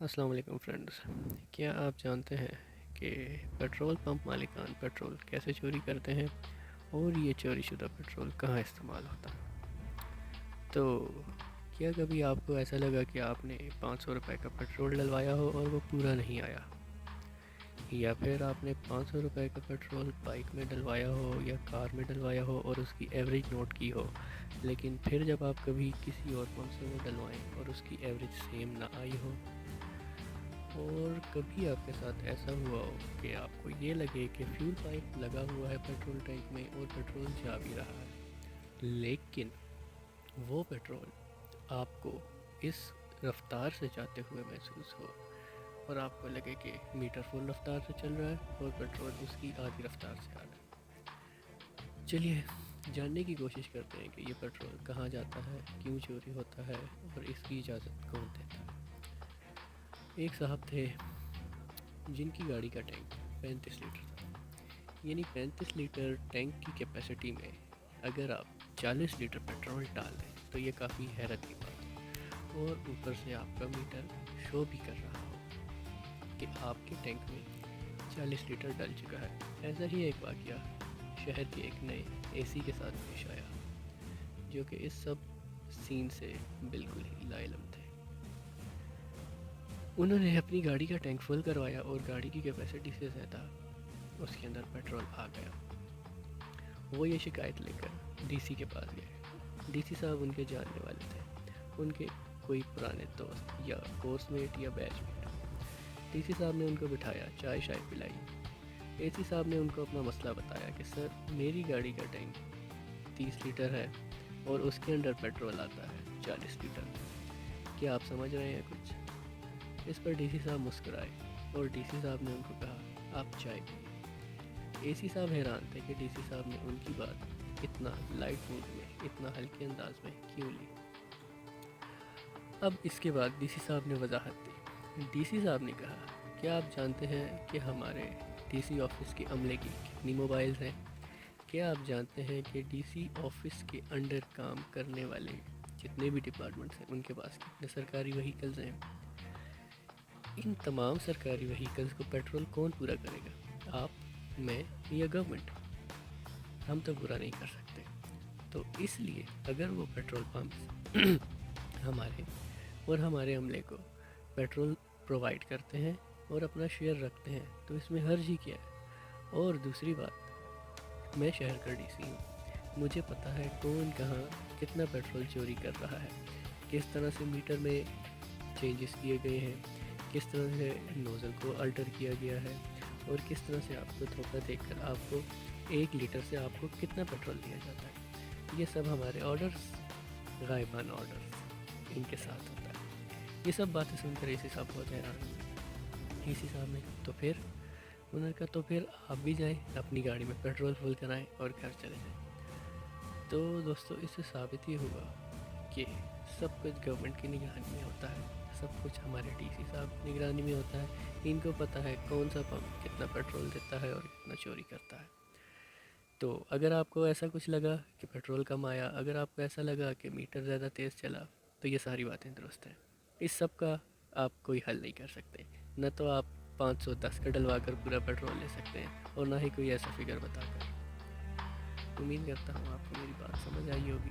السلام علیکم فرینڈز، کیا آپ جانتے ہیں کہ پیٹرول پمپ مالکان پیٹرول کیسے چوری کرتے ہیں اور یہ چوری شدہ پیٹرول کہاں استعمال ہوتا ہے؟ تو کیا کبھی آپ کو ایسا لگا کہ آپ نے 500 روپے کا پیٹرول ڈلوایا ہو اور وہ پورا نہیں آیا، یا پھر آپ نے 500 روپے کا پیٹرول بائک میں ڈلوایا ہو یا کار میں ڈلوایا ہو اور اس کی ایوریج نوٹ کی ہو، لیکن پھر جب آپ کبھی کسی اور پمپ سے وہ ڈلوائیں اور اس کی ایوریج سیم نہ آئی ہو؟ اور کبھی آپ کے ساتھ ایسا ہوا ہو کہ آپ کو یہ لگے کہ فیول پائپ لگا ہوا ہے پیٹرول ٹینک میں اور پیٹرول جا بھی رہا ہے، لیکن وہ پیٹرول آپ کو اس رفتار سے جاتے ہوئے محسوس ہو اور آپ کو لگے کہ میٹر فل رفتار سے چل رہا ہے اور پیٹرول اس کی آدھی رفتار سے آ رہا ہے۔ چلیے جاننے کی کوشش کرتے ہیں کہ یہ پیٹرول کہاں جاتا ہے، کیوں چوری ہوتا ہے اور اس کی اجازت کون دیتا ہے۔ ایک صاحب تھے جن کی گاڑی کا ٹینک 35 لیٹر تھا، یعنی 35 لیٹر ٹینک کی کیپیسٹی میں اگر آپ 40 لیٹر پیٹرول ڈال دیں تو یہ کافی حیرت کی بات ہے، اور اوپر سے آپ کا میٹر شو بھی کر رہا ہو کہ آپ کے ٹینک میں 40 لیٹر ڈل چکا ہے۔ ایسا ہی ایک واقعہ شہر کے ایک نئے اے سی کے ساتھ پیش آیا، جو کہ اس سب سین سے بالکل ہی لا علم تھے۔ انہوں نے اپنی گاڑی کا ٹینک فل کروایا اور گاڑی کی کیپیسٹی سے زیادہ اس کے اندر پیٹرول آ گیا۔ وہ یہ شکایت لے کر ڈی سی کے پاس گئے۔ ڈی سی صاحب ان کے جاننے والے تھے، ان کے کوئی پرانے دوست یا کورس میٹ یا بیچ میٹ۔ ڈی سی صاحب نے ان کو بٹھایا، چائے شائے پلائی۔ اے سی صاحب نے ان کو اپنا مسئلہ بتایا کہ سر، میری گاڑی کا ٹینک 30 لیٹر ہے اور اس کے اندر پیٹرول آتا ہے 40 لیٹر، کیا آپ سمجھ رہے ہیں کچھ؟ اس پر ڈی سی صاحب مسکرائے اور ڈی سی صاحب نے ان کو کہا، آپ چائے پیئے۔ اے سی صاحب حیران تھے کہ ڈی سی صاحب نے ان کی بات اتنا لائٹ موڈ میں، اتنا ہلکے انداز میں کیوں لی۔ اب اس کے بعد ڈی سی صاحب نے وضاحت دی۔ ڈی سی صاحب نے کہا، کیا آپ جانتے ہیں کہ ہمارے ڈی سی آفس کے عملے کی کتنی موبائلز ہیں؟ کیا آپ جانتے ہیں کہ ڈی سی آفس کے انڈر کام کرنے والے جتنے بھی ڈپارٹمنٹس ہیں ان کے پاس کتنے سرکاری وہیکلز ہیں؟ ان تمام سرکاری وہیکلز کو پیٹرول کون پورا کرے گا، آپ، میں یا گورنمنٹ؟ ہم تو پورا نہیں کر سکتے۔ تو اس لیے اگر وہ پیٹرول پمپ ہمارے اور ہمارے عملے کو پیٹرول پرووائڈ کرتے ہیں اور اپنا شیئر رکھتے ہیں تو اس میں حرج ہی کیا ہے؟ اور دوسری بات، میں شہر کا ڈی سی ہوں، مجھے پتہ ہے کون کہاں کتنا پیٹرول چوری کر رہا ہے، کس طرح سے میٹر میں چینجز کیے گئے ہیں، کس طرح سے نوزل کو الٹر کیا گیا ہے، اور کس طرح سے آپ کو دھوکہ دے کر آپ کو 1 لیٹر سے آپ کو کتنا پیٹرول دیا جاتا ہے۔ یہ سب ہمارے آرڈرز، غائبانہ آرڈرز، ان کے ساتھ ہوتا ہے۔ یہ سب باتیں سن کر اے سی صاحب بہت حیران ہوئے۔ اے سی صاحب نے کہا، تو پھر؟ انہوں نے کہا، تو پھر آپ بھی جائیں اپنی گاڑی میں پیٹرول فل کرائیں اور گھر چلے جائیں۔ تو دوستو، اس سے ثابت یہ ہوا کہ سب کچھ گورنمنٹ کی نگرانی میں ہوتا ہے، سب کچھ ہمارے ڈی سی صاحب کی نگرانی میں ہوتا ہے۔ ان کو پتہ ہے کون سا پمپ کتنا پیٹرول دیتا ہے اور کتنا چوری کرتا ہے۔ تو اگر آپ کو ایسا کچھ لگا کہ پیٹرول کم آیا، اگر آپ کو ایسا لگا کہ میٹر زیادہ تیز چلا، تو یہ ساری باتیں درست ہیں۔ اس سب کا آپ کوئی حل نہیں کر سکتے، نہ تو آپ 510 کا ڈلوا کر پورا پیٹرول لے سکتے ہیں اور نہ ہی کوئی ایسا فگر بتا کر۔ امید کرتا ہوں آپ کو میری بات سمجھ آئی ہوگی۔